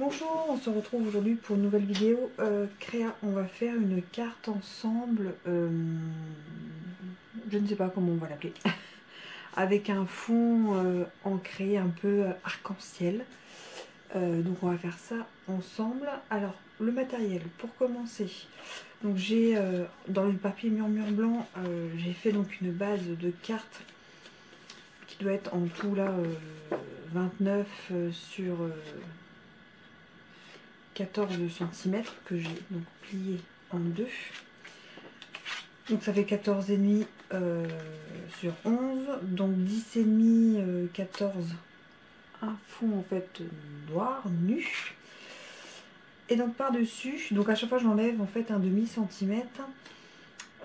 Bonjour, on se retrouve aujourd'hui pour une nouvelle vidéo créa. On va faire une carte ensemble, je ne sais pas comment on va l'appeler, avec un fond ancré un peu arc-en-ciel. Donc on va faire ça ensemble. Alors le matériel, pour commencer, donc j'ai dans le papier murmure blanc, j'ai fait donc une base de carte qui doit être en tout là 29 sur 14 cm que j'ai donc plié en deux. Donc ça fait 14,5 sur 11, donc 10,5 14, un fond en fait noir, nu. Et donc par dessus, donc à chaque fois j'enlève en fait un demi centimètre,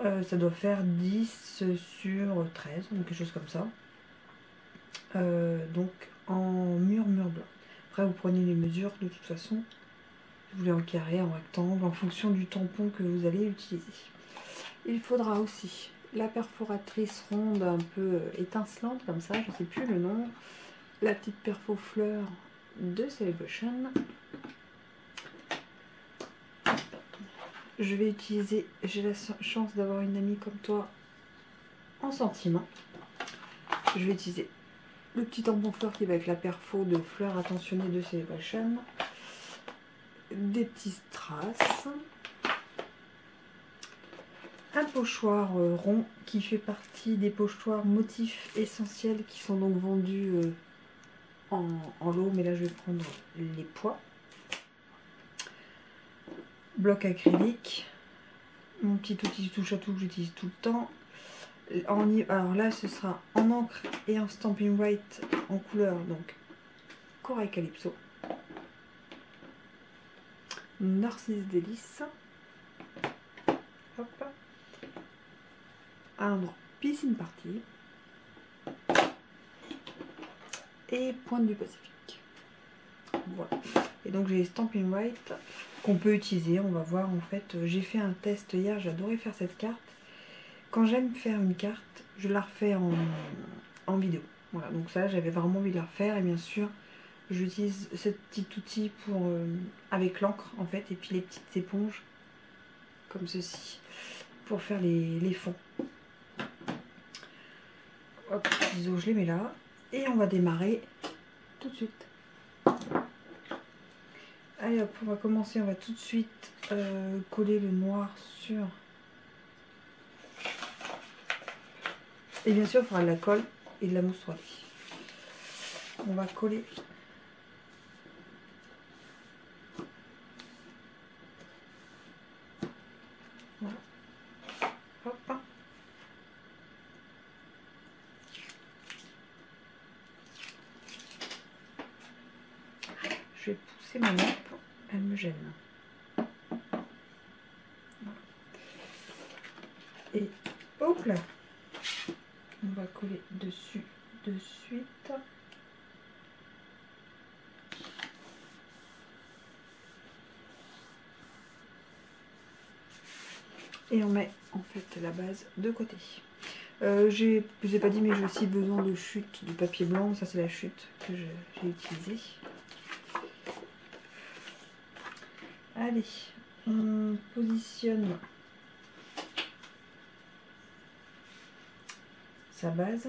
ça doit faire 10 sur 13, donc quelque chose comme ça. Donc en murmure blanc. Après vous prenez les mesures de toute façon. Vous voulez en carré, en rectangle, en fonction du tampon que vous allez utiliser. Il faudra aussi la perforatrice ronde un peu étincelante comme ça, je ne sais plus le nom. La petite perfo fleur de Celebration. Je vais utiliser, j'ai la chance d'avoir une amie comme toi en sentiment. Je vais utiliser le petit tampon fleur qui va avec la perfo de fleurs attentionnées de Celebration. Des petits strass, un pochoir rond qui fait partie des pochoirs motifs essentiels qui sont donc vendus en lot, mais là je vais prendre les poids. Bloc acrylique, mon petit outil touche à tout que j'utilise tout le temps. Alors là ce sera en encre et en stamping white en couleur donc Corail Calypso. Narcisse Délice. Hop. À l'endroit Piscine Party. Et Pointe du Pacifique. Voilà. Et donc j'ai Stamping White qu'on peut utiliser. On va voir en fait. J'ai fait un test hier. J'adorais faire cette carte. Quand j'aime faire une carte, je la refais en vidéo. Voilà. Donc ça, j'avais vraiment envie de la refaire. Et bien sûr, j'utilise ce petit outil pour avec l'encre en fait. Et puis les petites éponges comme ceci pour faire les fonds. Hop, je les mets là. Et on va démarrer tout de suite. Allez hop, on va commencer. On va tout de suite coller le noir sur. Et bien sûr, il faudra de la colle et de la mousse soie. On va coller. Voilà. Hop. Je vais pousser ma lampe, elle me gêne. Voilà. Et hop là, on va coller dessus de suite. Et on met en fait la base de côté. Je vous ai pas dit mais j'ai aussi besoin de chute de papier blanc. Ça c'est la chute que j'ai utilisée. Allez, on positionne sa base.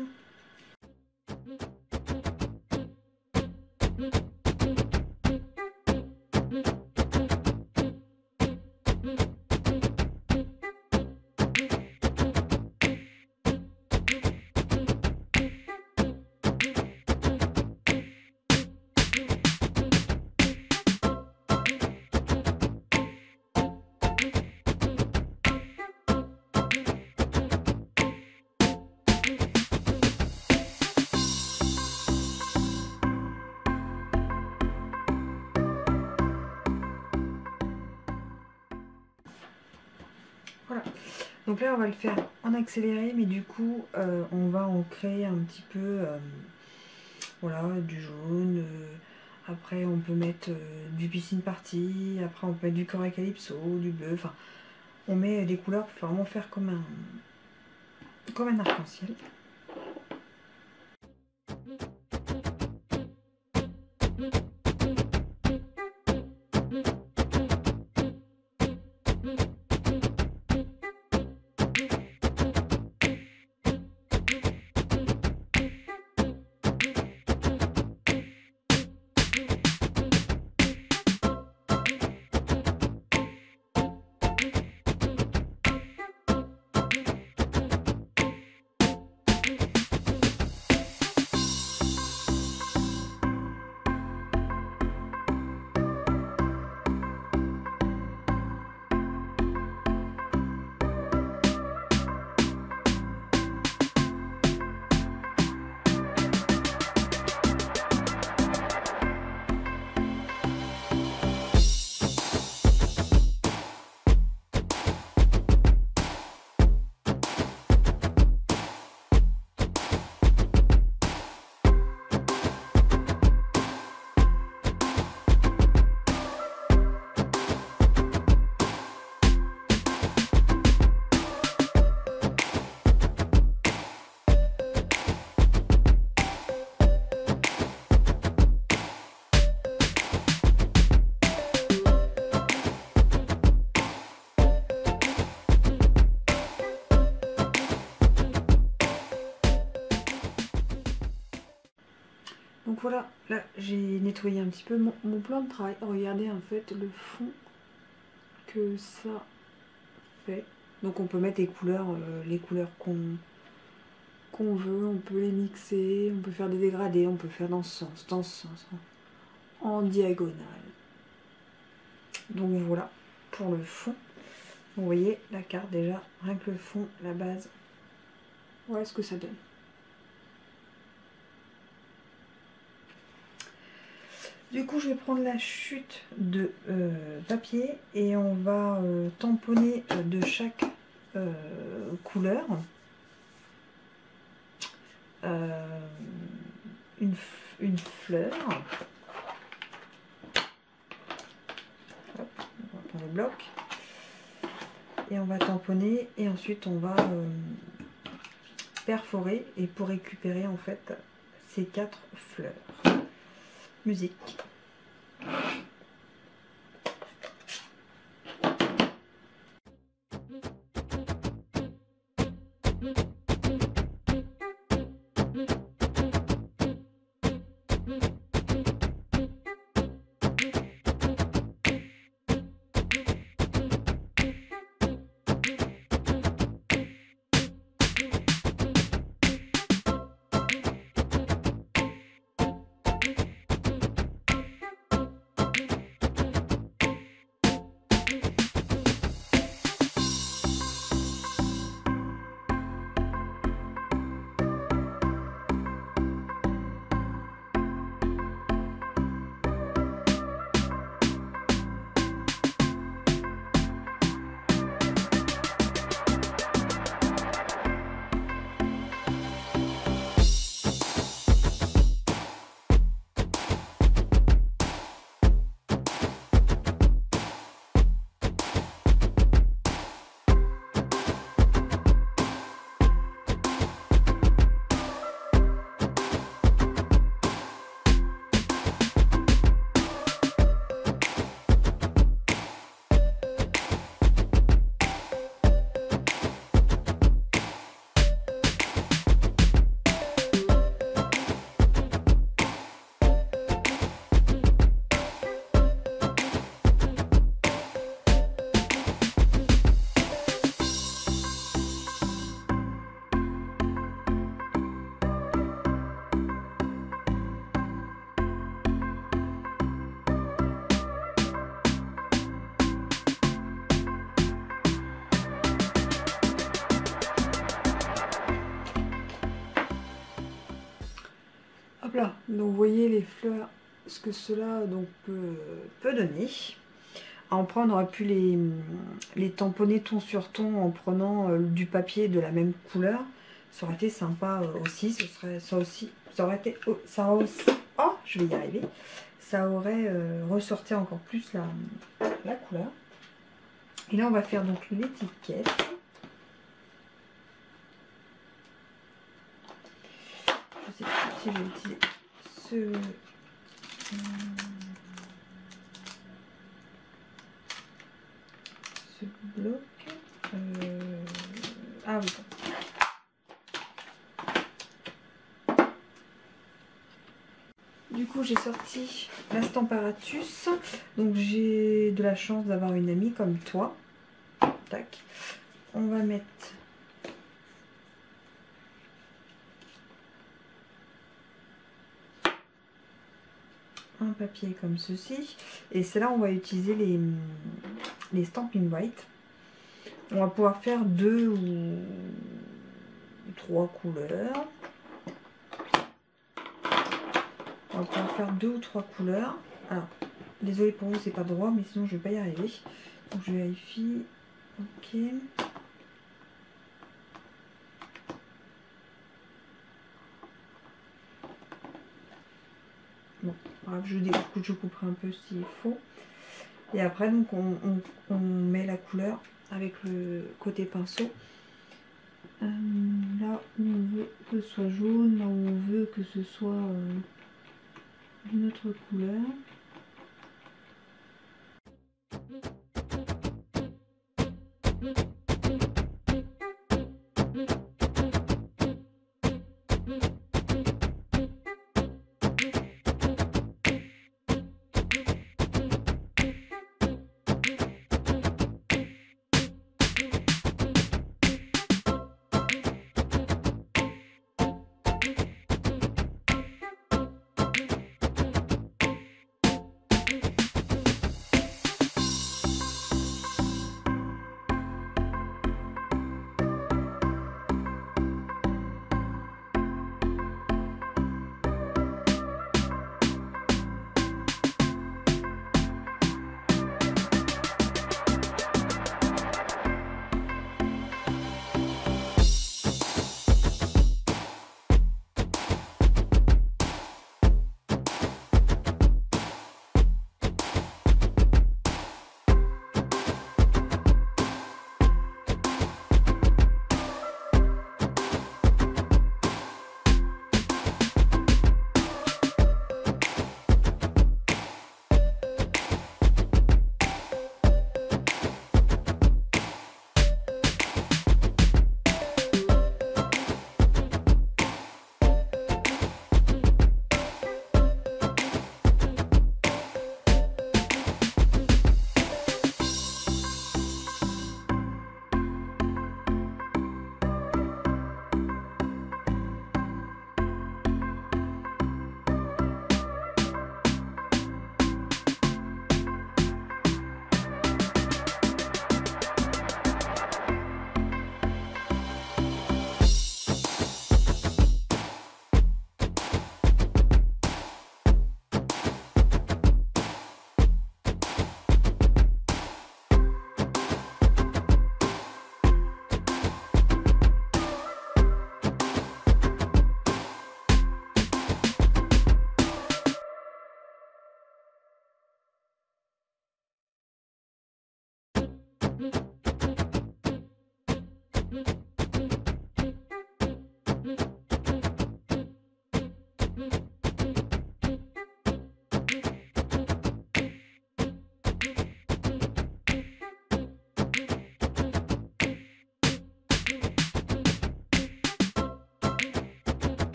Voilà, donc là on va le faire en accéléré, mais du coup on va en créer un petit peu, voilà, du jaune, après on peut mettre du Piscine Party, après on peut mettre du Corail Calypso, du bleu, enfin on met des couleurs pour vraiment faire comme un arc-en-ciel. Donc voilà, là j'ai nettoyé un petit peu mon plan de travail. Regardez en fait le fond que ça fait. Donc on peut mettre les couleurs qu'on veut, on peut les mixer, on peut faire des dégradés, on peut faire dans ce sens, en diagonale. Donc voilà pour le fond. Vous voyez la carte déjà, rien que le fond, la base. Voilà ce que ça donne. Du coup, je vais prendre la chute de papier et on va tamponner de chaque couleur une fleur. Hop, on va prendre le bloc et on va tamponner et ensuite on va perforer et pour récupérer en fait ces 4 fleurs. Musique. Hop là, donc vous voyez les fleurs, ce que cela donc peut donner. Après on aurait pu les tamponner ton sur ton en prenant du papier de la même couleur. Ça aurait été sympa aussi, ça aurait été, oh, je vais y arriver. Ça aurait ressorti encore plus la couleur. Et là on va faire donc l'étiquette. Je sais pas si je vais utiliser ce bloc. Ah oui. Du coup j'ai sorti la Stamparatus. Donc j'ai de la chance d'avoir une amie comme toi. Tac. On va mettre un papier comme ceci. Et c'est là on va utiliser les Stampin' White. On va pouvoir faire 2 ou 3 couleurs. On va pouvoir faire 2 ou 3 couleurs. Alors, désolé pour vous, c'est pas droit, mais sinon je vais pas y arriver. Donc je vérifie. Ok. Bon, bref, je couperai un peu s'il faut. Et après, donc, on met la couleur avec le côté pinceau. Là où on veut que ce soit jaune, là où on veut que ce soit d'une autre couleur.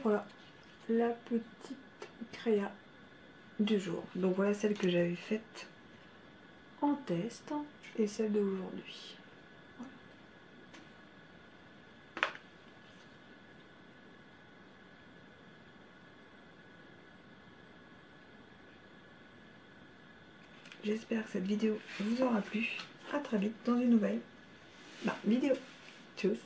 voilà la petite créa du jour. Donc voilà celle que j'avais faite en test et celle d'aujourd'hui. Voilà. J'espère que cette vidéo vous aura plu. À très vite dans une nouvelle vidéo. Tchuss!